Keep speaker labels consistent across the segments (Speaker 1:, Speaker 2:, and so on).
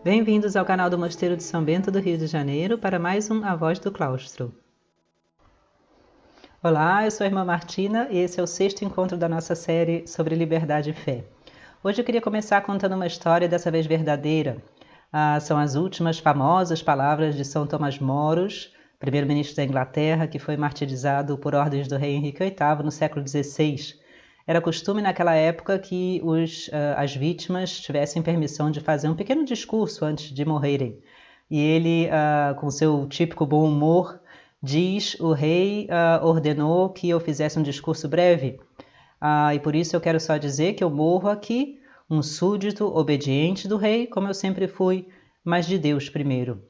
Speaker 1: Bem-vindos ao canal do Mosteiro de São Bento do Rio de Janeiro para mais um A Voz do Claustro. Olá, eu sou a irmã Martina e esse é o 6º encontro da nossa série sobre liberdade e fé. Hoje eu queria começar contando uma história, dessa vez verdadeira. São as últimas famosas palavras de São Tomás Moros, primeiro-ministro da Inglaterra, que foi martirizado por ordens do rei Henrique VIII no século XVI. Era costume naquela época que as vítimas tivessem permissão de fazer um pequeno discurso antes de morrerem. E ele, com seu típico bom humor, diz: o rei ordenou que eu fizesse um discurso breve. E por isso eu quero só dizer que eu morro aqui, um súdito obediente do rei, como eu sempre fui, mas de Deus primeiro.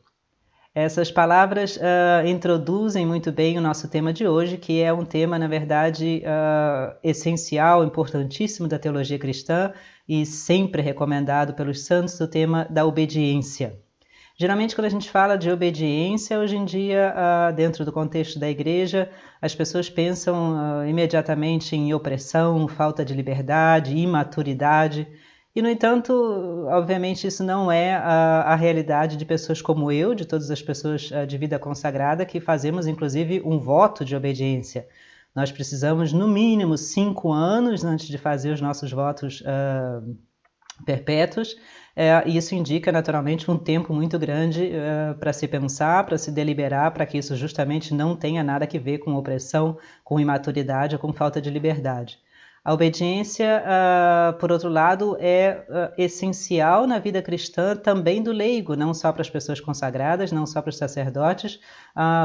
Speaker 1: Essas palavras introduzem muito bem o nosso tema de hoje, que é um tema, na verdade, essencial, importantíssimo da teologia cristã e sempre recomendado pelos santos, o tema da obediência. Geralmente, quando a gente fala de obediência, hoje em dia, dentro do contexto da igreja, as pessoas pensam imediatamente em opressão, falta de liberdade, imaturidade. E, no entanto, obviamente, isso não é a realidade de pessoas como eu, de todas as pessoas de vida consagrada, que fazemos, inclusive, um voto de obediência. Nós precisamos, no mínimo, 5 anos antes de fazer os nossos votos perpétuos. Isso indica, naturalmente, um tempo muito grande para se pensar, para se deliberar, para que isso justamente não tenha nada a ver com opressão, com imaturidade ou com falta de liberdade. A obediência, por outro lado, é essencial na vida cristã também do leigo, não só para as pessoas consagradas, não só para os sacerdotes.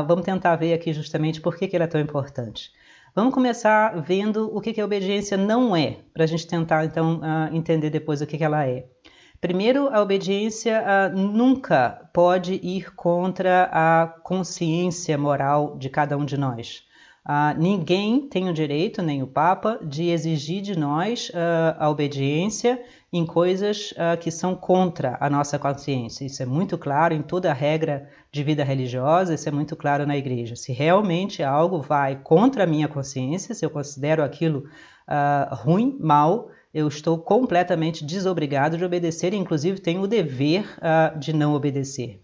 Speaker 1: Vamos tentar ver aqui justamente por que ela é tão importante. Vamos começar vendo o que a obediência não é, para a gente tentar, então, entender depois o que ela é. Primeiro, a obediência nunca pode ir contra a consciência moral de cada um de nós. Ninguém tem o direito, nem o Papa, de exigir de nós a obediência em coisas que são contra a nossa consciência. Isso é muito claro em toda a regra de vida religiosa, isso é muito claro na igreja. Se realmente algo vai contra a minha consciência, se eu considero aquilo ruim, mal, eu estou completamente desobrigado de obedecer e, inclusive, tenho o dever de não obedecer.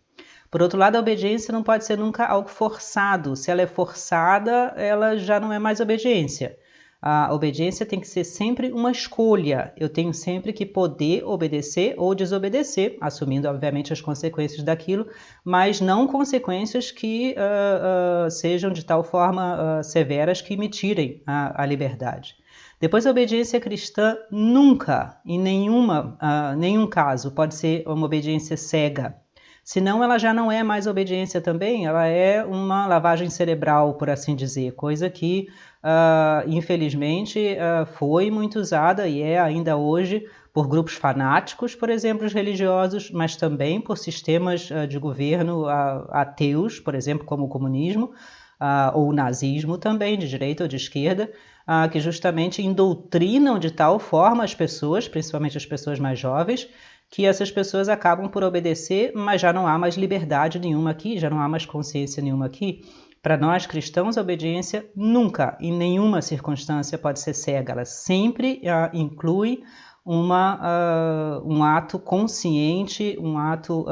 Speaker 1: Por outro lado, a obediência não pode ser nunca algo forçado. Se ela é forçada, ela já não é mais obediência. A obediência tem que ser sempre uma escolha. Eu tenho sempre que poder obedecer ou desobedecer, assumindo, obviamente, as consequências daquilo, mas não consequências que sejam de tal forma severas que me tirem a liberdade. Depois, a obediência cristã nunca, em nenhum caso, pode ser uma obediência cega. Senão ela já não é mais obediência também, ela é uma lavagem cerebral, por assim dizer, coisa que, infelizmente, foi muito usada e é ainda hoje por grupos fanáticos, por exemplo, os religiosos, mas também por sistemas de governo ateus, por exemplo, como o comunismo, ou o nazismo também, de direita ou de esquerda, que justamente indoctrinam de tal forma as pessoas, principalmente as pessoas mais jovens, que essas pessoas acabam por obedecer, mas já não há mais liberdade nenhuma aqui, já não há mais consciência nenhuma aqui. Para nós cristãos, a obediência nunca, em nenhuma circunstância, pode ser cega. Ela sempre inclui um ato consciente, um ato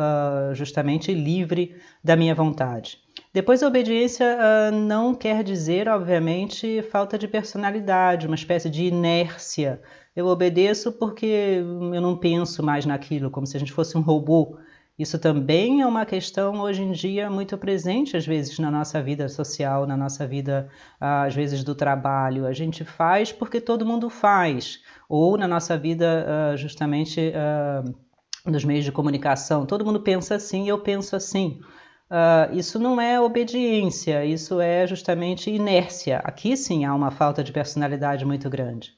Speaker 1: justamente livre da minha vontade. Depois, a obediência não quer dizer, obviamente, falta de personalidade, uma espécie de inércia. Eu obedeço porque eu não penso mais naquilo, como se a gente fosse um robô. Isso também é uma questão, hoje em dia, muito presente, às vezes, na nossa vida social, na nossa vida, às vezes, do trabalho. A gente faz porque todo mundo faz. Ou na nossa vida, justamente, nos meios de comunicação. Todo mundo pensa assim e eu penso assim. Isso não é obediência, isso é justamente inércia. Aqui sim há uma falta de personalidade muito grande.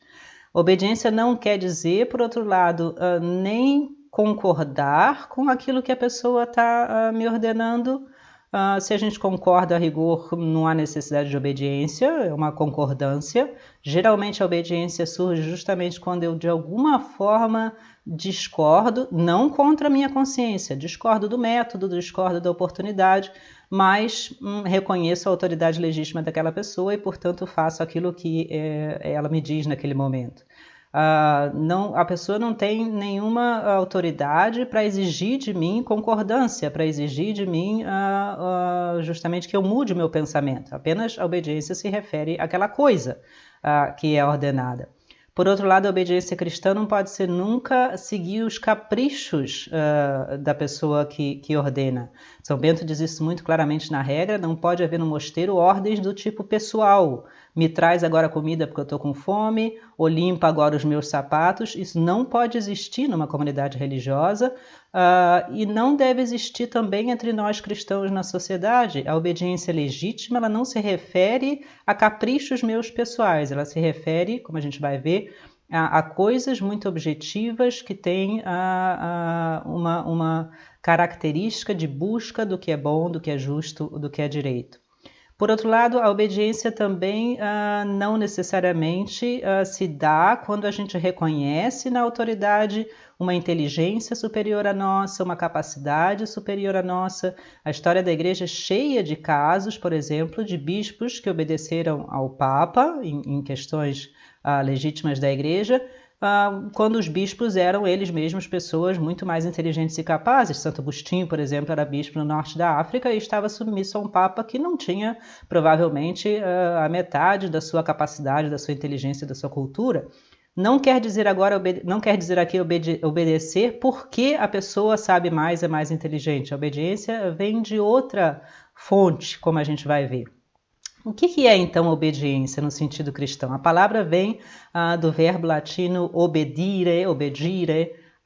Speaker 1: Obediência não quer dizer, por outro lado, nem concordar com aquilo que a pessoa está me ordenando. Se a gente concorda a rigor, não há necessidade de obediência, é uma concordância. Geralmente a obediência surge justamente quando eu, de alguma forma, discordo, não contra a minha consciência, discordo do método, discordo da oportunidade, mas reconheço a autoridade legítima daquela pessoa e, portanto, faço aquilo que ela me diz naquele momento. A pessoa não tem nenhuma autoridade para exigir de mim concordância, para exigir de mim justamente que eu mude o meu pensamento. Apenas a obediência se refere àquela coisa que é ordenada. Por outro lado, a obediência cristã não pode ser nunca seguir os caprichos da pessoa que ordena. São Bento diz isso muito claramente na regra: não pode haver no mosteiro ordens do tipo pessoal. Me traz agora comida porque eu estou com fome, ou limpa agora os meus sapatos. Isso não pode existir numa comunidade religiosa e não deve existir também entre nós cristãos na sociedade. A obediência legítima ela não se refere a caprichos meus pessoais, ela se refere, como a gente vai ver, a coisas muito objetivas que têm uma característica de busca do que é bom, do que é justo, do que é direito. Por outro lado, a obediência também não necessariamente se dá quando a gente reconhece na autoridade uma inteligência superior à nossa, uma capacidade superior à nossa. A história da igreja é cheia de casos, por exemplo, de bispos que obedeceram ao Papa em questões legítimas da igreja, quando os bispos eram eles mesmos pessoas muito mais inteligentes e capazes. Santo Agostinho, por exemplo, era bispo no norte da África e estava submisso a um papa que não tinha, provavelmente, a metade da sua capacidade, da sua inteligência, da sua cultura. Não quer dizer aqui obedecer porque a pessoa sabe mais, é mais inteligente. A obediência vem de outra fonte, como a gente vai ver. O que é então obediência no sentido cristão? A palavra vem do verbo latino obedire,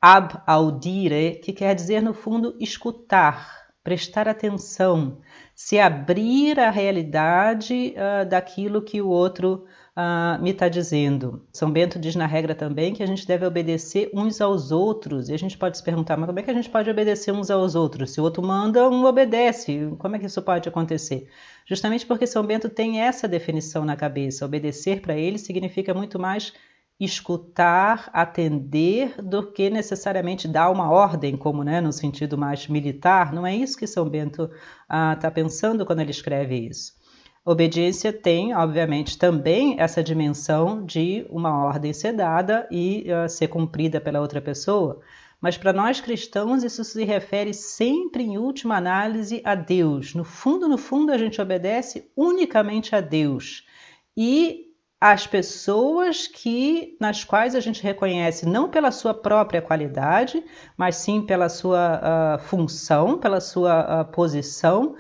Speaker 1: ab audire, que quer dizer no fundo escutar, prestar atenção, se abrir à realidade daquilo que o outro me está dizendo. São Bento diz na regra também que a gente deve obedecer uns aos outros, e a gente pode se perguntar, mas como é que a gente pode obedecer uns aos outros? Se o outro manda, um obedece. Como é que isso pode acontecer? Justamente porque São Bento tem essa definição na cabeça. Obedecer para ele significa muito mais escutar, atender, do que necessariamente dar uma ordem, como no sentido mais militar. Não é isso que São Bento está pensando quando ele escreve isso. Obediência tem, obviamente, também essa dimensão de uma ordem ser dada e ser cumprida pela outra pessoa. Mas para nós cristãos isso se refere sempre, em última análise, a Deus. No fundo, a gente obedece unicamente a Deus. E as pessoas nas quais a gente reconhece, não pela sua própria qualidade, mas sim pela sua função, pela sua posição,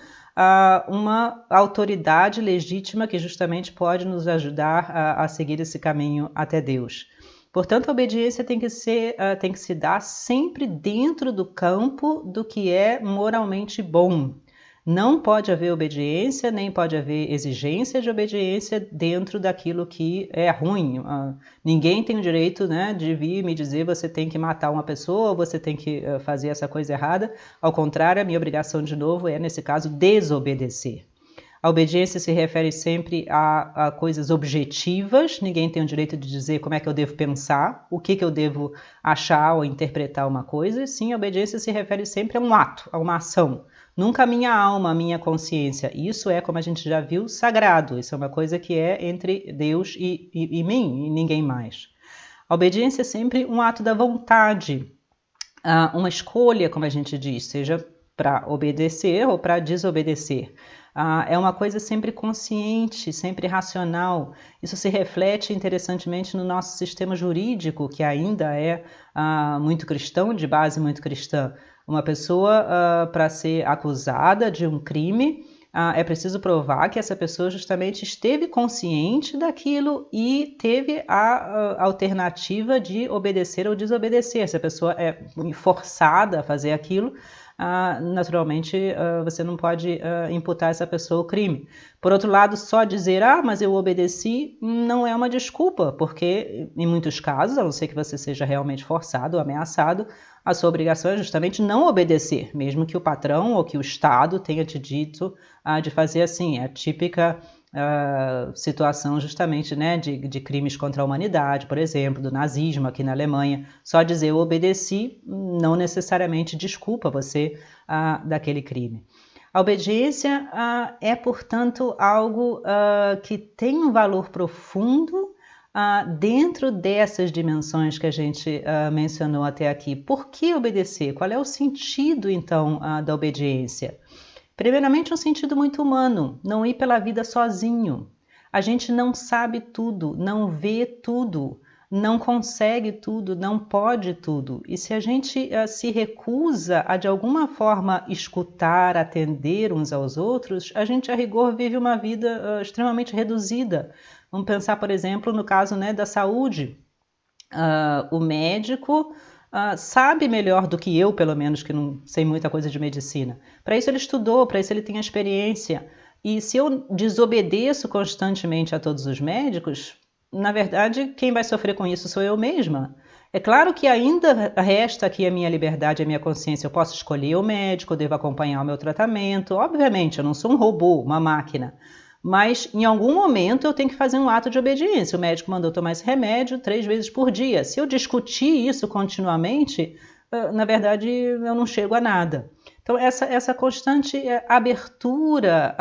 Speaker 1: uma autoridade legítima que justamente pode nos ajudar a seguir esse caminho até Deus. Portanto, a obediência tem que se dar sempre dentro do campo do que é moralmente bom. Não pode haver obediência, nem pode haver exigência de obediência dentro daquilo que é ruim. Ninguém tem o direito de vir me dizer você tem que matar uma pessoa, ou você tem que fazer essa coisa errada. Ao contrário, a minha obrigação, de novo, é, nesse caso, desobedecer. A obediência se refere sempre a coisas objetivas. Ninguém tem o direito de dizer como é que eu devo pensar, o que eu devo achar ou interpretar uma coisa. Sim, a obediência se refere sempre a um ato, a uma ação. Nunca a minha alma, a minha consciência. Isso é, como a gente já viu, sagrado. Isso é uma coisa que é entre Deus e mim, e ninguém mais. A obediência é sempre um ato da vontade, uma escolha, como a gente diz, seja para obedecer ou para desobedecer. É uma coisa sempre consciente, sempre racional. Isso se reflete interessantemente no nosso sistema jurídico, que ainda é muito cristão, de base muito cristã. Uma pessoa, para ser acusada de um crime, é preciso provar que essa pessoa justamente esteve consciente daquilo e teve a alternativa de obedecer ou desobedecer. Se a pessoa é forçada a fazer aquilo, naturalmente você não pode imputar a essa pessoa o crime. Por outro lado, só dizer, mas eu obedeci, não é uma desculpa, porque em muitos casos, a não ser que você seja realmente forçado ou ameaçado, a sua obrigação é justamente não obedecer, mesmo que o patrão ou que o Estado tenha te dito de fazer assim. É a típica situação justamente de crimes contra a humanidade, por exemplo, do nazismo aqui na Alemanha. Só dizer eu obedeci não necessariamente desculpa você daquele crime. A obediência é, portanto, algo que tem um valor profundo dentro dessas dimensões que a gente mencionou até aqui. Por que obedecer? Qual é o sentido, então, da obediência? Primeiramente, um sentido muito humano, não ir pela vida sozinho. A gente não sabe tudo, não vê tudo, não consegue tudo, não pode tudo. E se a gente se recusa a, de alguma forma, escutar, atender uns aos outros, a gente, a rigor, vive uma vida extremamente reduzida. Vamos pensar, por exemplo, no caso, né, da saúde. O médico sabe melhor do que eu, pelo menos, que não sei muita coisa de medicina. Para isso ele estudou, para isso ele tem experiência. E se eu desobedeço constantemente a todos os médicos, na verdade, quem vai sofrer com isso sou eu mesma. É claro que ainda resta aqui a minha liberdade, a minha consciência. Eu posso escolher o médico, eu devo acompanhar o meu tratamento. Obviamente, eu não sou um robô, uma máquina. Mas em algum momento eu tenho que fazer um ato de obediência. O médico mandou tomar esse remédio 3 vezes por dia. Se eu discutir isso continuamente, na verdade eu não chego a nada. Então essa constante abertura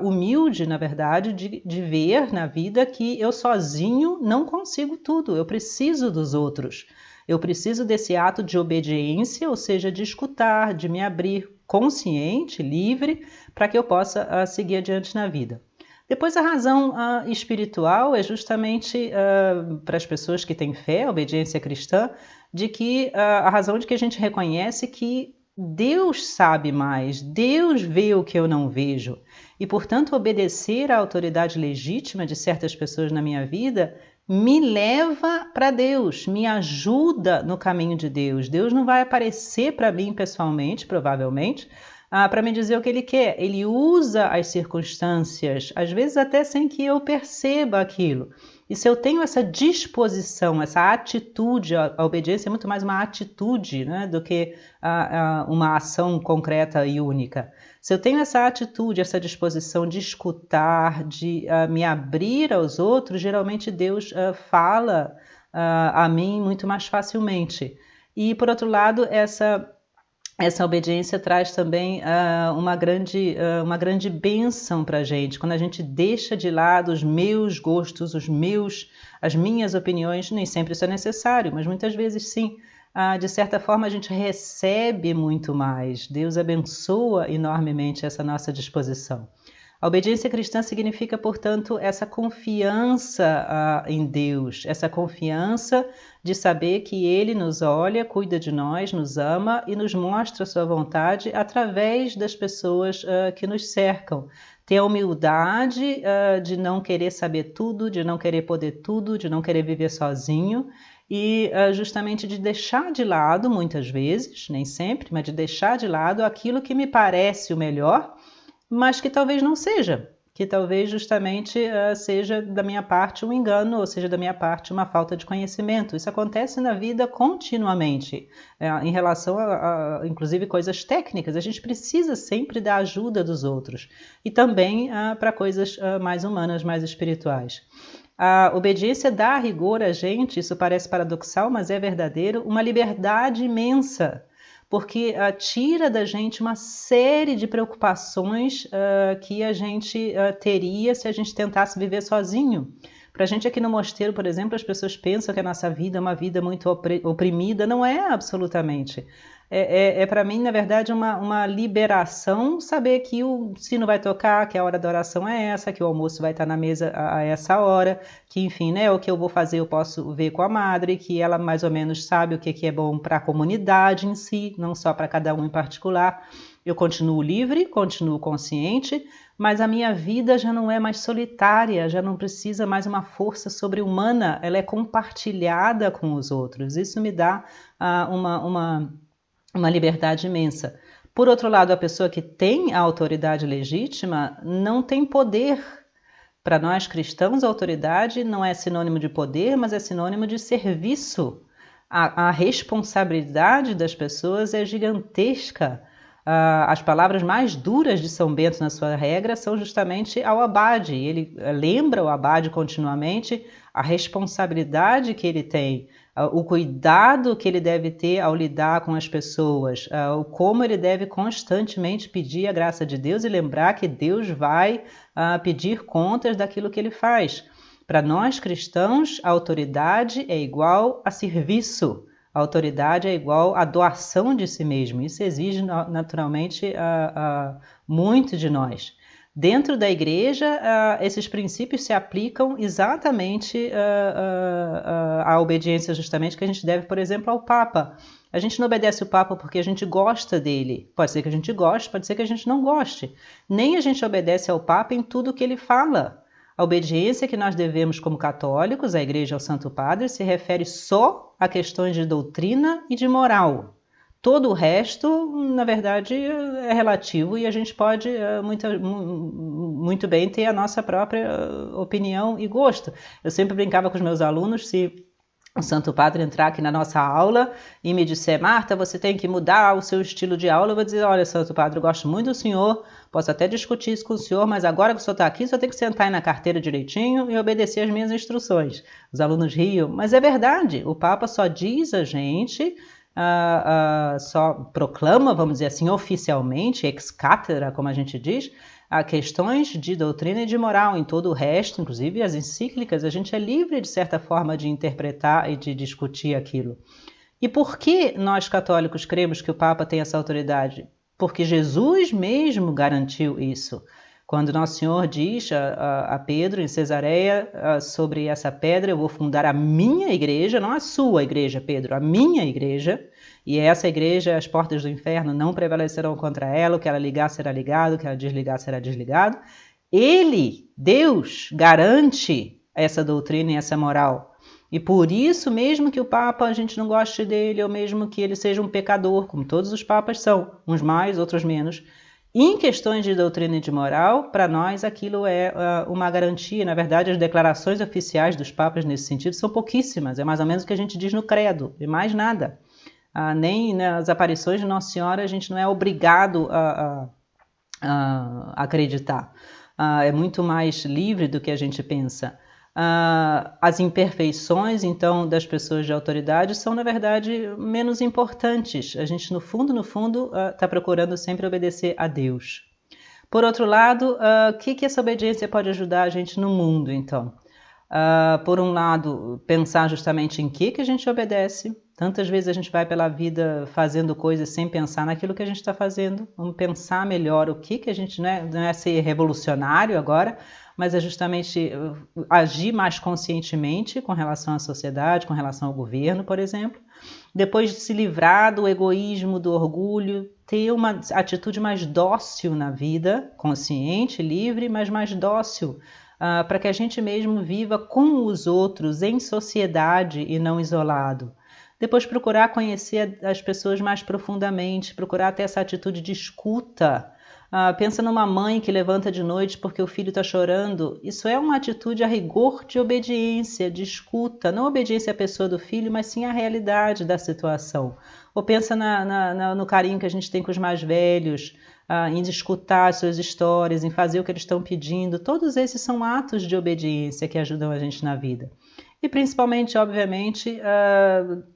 Speaker 1: humilde, na verdade, de ver na vida que eu sozinho não consigo tudo. Eu preciso dos outros. Eu preciso desse ato de obediência, ou seja, de escutar, de me abrir consciente, livre, para que eu possa seguir adiante na vida. Depois, a razão espiritual é justamente para as pessoas que têm fé, obediência cristã, de que a razão de que a gente reconhece que Deus sabe mais, Deus vê o que eu não vejo. E, portanto, obedecer à autoridade legítima de certas pessoas na minha vida me leva para Deus, me ajuda no caminho de Deus. Deus não vai aparecer para mim pessoalmente, provavelmente, para me dizer o que Ele quer. Ele usa as circunstâncias, às vezes até sem que eu perceba aquilo. E se eu tenho essa disposição, essa atitude, a obediência é muito mais uma atitude, né, do que uma ação concreta e única. Se eu tenho essa atitude, essa disposição de escutar, de me abrir aos outros, geralmente Deus fala a mim muito mais facilmente. E, por outro lado, essa obediência traz também uma grande bênção para a gente. Quando a gente deixa de lado os meus gostos, as minhas opiniões, nem sempre isso é necessário, mas muitas vezes sim. De certa forma a gente recebe muito mais. Deus abençoa enormemente essa nossa disposição. A obediência cristã significa, portanto, essa confiança em Deus, essa confiança de saber que Ele nos olha, cuida de nós, nos ama e nos mostra a sua vontade através das pessoas que nos cercam. Ter a humildade de não querer saber tudo, de não querer poder tudo, de não querer viver sozinho e justamente de deixar de lado, muitas vezes, nem sempre, mas de deixar de lado aquilo que me parece o melhor, mas que talvez não seja, que talvez justamente seja da minha parte um engano, ou seja da minha parte uma falta de conhecimento. Isso acontece na vida continuamente, em relação a inclusive coisas técnicas. A gente precisa sempre da ajuda dos outros e também para coisas mais humanas, mais espirituais. A obediência dá a rigor a gente, isso parece paradoxal, mas é verdadeiro, uma liberdade imensa, porque tira da gente uma série de preocupações que a gente teria se a gente tentasse viver sozinho. Para a gente aqui no mosteiro, por exemplo, as pessoas pensam que a nossa vida é uma vida muito oprimida. Não é absolutamente. Para mim, na verdade, uma liberação saber que o sino vai tocar, que a hora da oração é essa, que o almoço vai estar na mesa a essa hora, que, enfim, né, o que eu vou fazer eu posso ver com a madre, que ela mais ou menos sabe o que é bom para a comunidade em si, não só para cada um em particular. Eu continuo livre, continuo consciente, mas a minha vida já não é mais solitária, já não precisa mais uma força sobre-humana, ela é compartilhada com os outros. Isso me dá uma liberdade imensa. Por outro lado, a pessoa que tem a autoridade legítima não tem poder. Para nós cristãos, a autoridade não é sinônimo de poder, mas é sinônimo de serviço. A responsabilidade das pessoas é gigantesca. As palavras mais duras de São Bento na sua regra são justamente ao abade. Ele lembra o abade continuamente a responsabilidade que ele tem, o cuidado que ele deve ter ao lidar com as pessoas, como ele deve constantemente pedir a graça de Deus e lembrar que Deus vai pedir contas daquilo que ele faz. Para nós cristãos, a autoridade é igual a serviço. A autoridade é igual a doação de si mesmo. Isso exige naturalmente muito de nós. Dentro da igreja, esses princípios se aplicam exatamente à obediência justamente que a gente deve, por exemplo, ao Papa. A gente não obedece o Papa porque a gente gosta dele. Pode ser que a gente goste, pode ser que a gente não goste. Nem a gente obedece ao Papa em tudo que ele fala. A obediência que nós devemos como católicos, à Igreja ao Santo Padre, se refere só a questões de doutrina e de moral. Todo o resto, na verdade, é relativo e a gente pode muito bem ter a nossa própria opinião e gosto. Eu sempre brincava com os meus alunos, se o Santo Padre entrar aqui na nossa aula e me disser: Marta, você tem que mudar o seu estilo de aula, eu vou dizer: olha, Santo Padre, eu gosto muito do senhor, posso até discutir isso com o senhor, mas agora que o senhor está aqui, o senhor tem que sentar aí na carteira direitinho e obedecer as minhas instruções. Os alunos riam, mas é verdade, o Papa só diz a gente, só proclama, vamos dizer assim, oficialmente, ex cathedra, como a gente diz, a questões de doutrina e de moral. Em todo o resto, inclusive as encíclicas, a gente é livre, de certa forma, de interpretar e de discutir aquilo. E por que nós católicos cremos que o Papa tem essa autoridade? Porque Jesus mesmo garantiu isso. Quando Nosso Senhor diz a Pedro, em Cesareia, sobre essa pedra, eu vou fundar a minha igreja, não a sua igreja, Pedro, a minha igreja, e essa igreja, as portas do inferno não prevalecerão contra ela, o que ela ligar será ligado, o que ela desligar será desligado. Ele, Deus, garante essa doutrina e essa moral. E por isso, mesmo que o Papa a gente não goste dele, ou mesmo que ele seja um pecador, como todos os papas são, uns mais, outros menos, em questões de doutrina e de moral, para nós aquilo é uma garantia. Na verdade, as declarações oficiais dos papas nesse sentido são pouquíssimas, é mais ou menos o que a gente diz no credo, e mais nada. Nem nas aparições de Nossa Senhora a gente não é obrigado a acreditar. É muito mais livre do que a gente pensa. As imperfeições, então, das pessoas de autoridade são, na verdade, menos importantes. A gente, no fundo, está procurando sempre obedecer a Deus. Por outro lado, o que essa obediência pode ajudar a gente no mundo, então? Por um lado, pensar justamente em que a gente obedece. Tantas vezes a gente vai pela vida fazendo coisas sem pensar naquilo que a gente está fazendo. Vamos pensar melhor o que a gente... Não é ser revolucionário agora, mas é justamente agir mais conscientemente com relação à sociedade, com relação ao governo, por exemplo. Depois de se livrar do egoísmo, do orgulho, ter uma atitude mais dócil na vida, consciente, livre, mas mais dócil, para que a gente mesmo viva com os outros, em sociedade e não isolado. Depois procurar conhecer as pessoas mais profundamente, procurar ter essa atitude de escuta. Pensa numa mãe que levanta de noite porque o filho está chorando. Isso é uma atitude a rigor de obediência, de escuta. Não obediência à pessoa do filho, mas sim à realidade da situação. Ou pensa no carinho que a gente tem com os mais velhos, em escutar as suas histórias, em fazer o que eles estão pedindo. Todos esses são atos de obediência que ajudam a gente na vida. E principalmente, obviamente,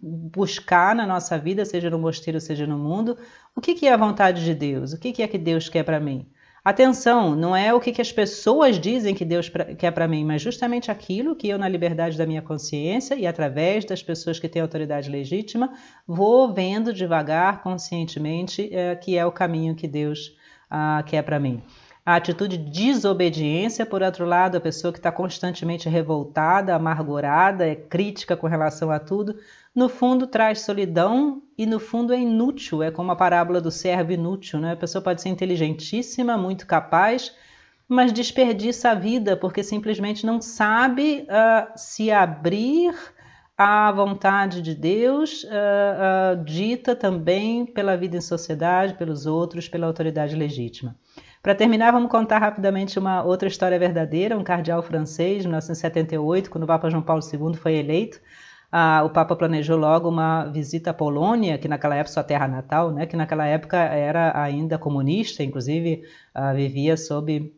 Speaker 1: buscar na nossa vida, seja no mosteiro, seja no mundo, o que é a vontade de Deus? O que é que Deus quer para mim? Atenção, não é o que as pessoas dizem que Deus quer para mim, mas justamente aquilo que eu, na liberdade da minha consciência e através das pessoas que têm autoridade legítima, vou vendo devagar, conscientemente, que é o caminho que Deus quer para mim. A atitude de desobediência, por outro lado, a pessoa que está constantemente revoltada, amargurada, é crítica com relação a tudo, no fundo traz solidão e no fundo é inútil, é como a parábola do servo inútil, né? A pessoa pode ser inteligentíssima, muito capaz, mas desperdiça a vida porque simplesmente não sabe se abrir à vontade de Deus, dita também pela vida em sociedade, pelos outros, pela autoridade legítima. Para terminar, vamos contar rapidamente uma outra história verdadeira. Um cardeal francês, em 1978, quando o Papa João Paulo II foi eleito, o Papa planejou logo uma visita à Polônia, que naquela época, sua terra natal, né, que naquela época era ainda comunista, inclusive vivia sob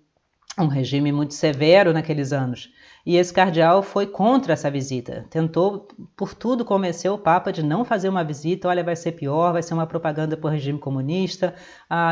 Speaker 1: um regime muito severo naqueles anos. E esse cardeal foi contra essa visita, tentou por tudo convencer o Papa de não fazer uma visita. Olha, vai ser pior, vai ser uma propaganda para o regime comunista,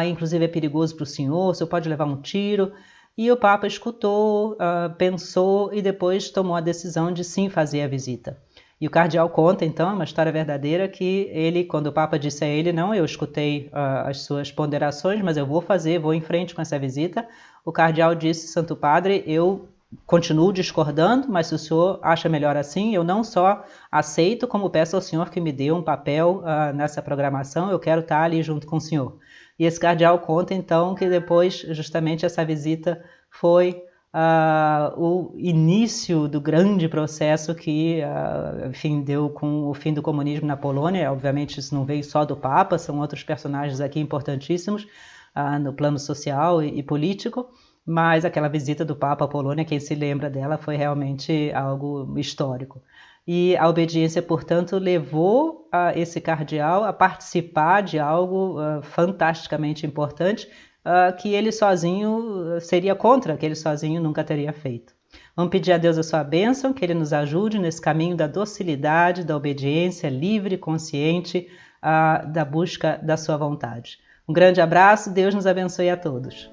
Speaker 1: inclusive é perigoso para o senhor pode levar um tiro. e o Papa escutou, pensou e depois tomou a decisão de sim fazer a visita. E o cardeal conta, então, uma história verdadeira, que ele, quando o Papa disse a ele, não, eu escutei as suas ponderações, mas eu vou em frente com essa visita, o cardeal disse, Santo Padre, eu continuo discordando, mas se o senhor acha melhor assim, eu não só aceito, como peço ao senhor que me dê um papel nessa programação, eu quero estar ali junto com o senhor. E esse cardeal conta, então, que depois, justamente, essa visita foi o início do grande processo que, enfim, deu com o fim do comunismo na Polônia. Obviamente, isso não veio só do Papa, são outros personagens aqui importantíssimos no plano social e político, mas aquela visita do Papa à Polônia, quem se lembra dela, foi realmente algo histórico. E a obediência, portanto, levou esse cardeal a participar de algo fantasticamente importante, que ele sozinho seria contra, que ele sozinho nunca teria feito. Vamos pedir a Deus a sua bênção, que ele nos ajude nesse caminho da docilidade, da obediência livre, consciente, da busca da sua vontade. Um grande abraço, Deus nos abençoe a todos.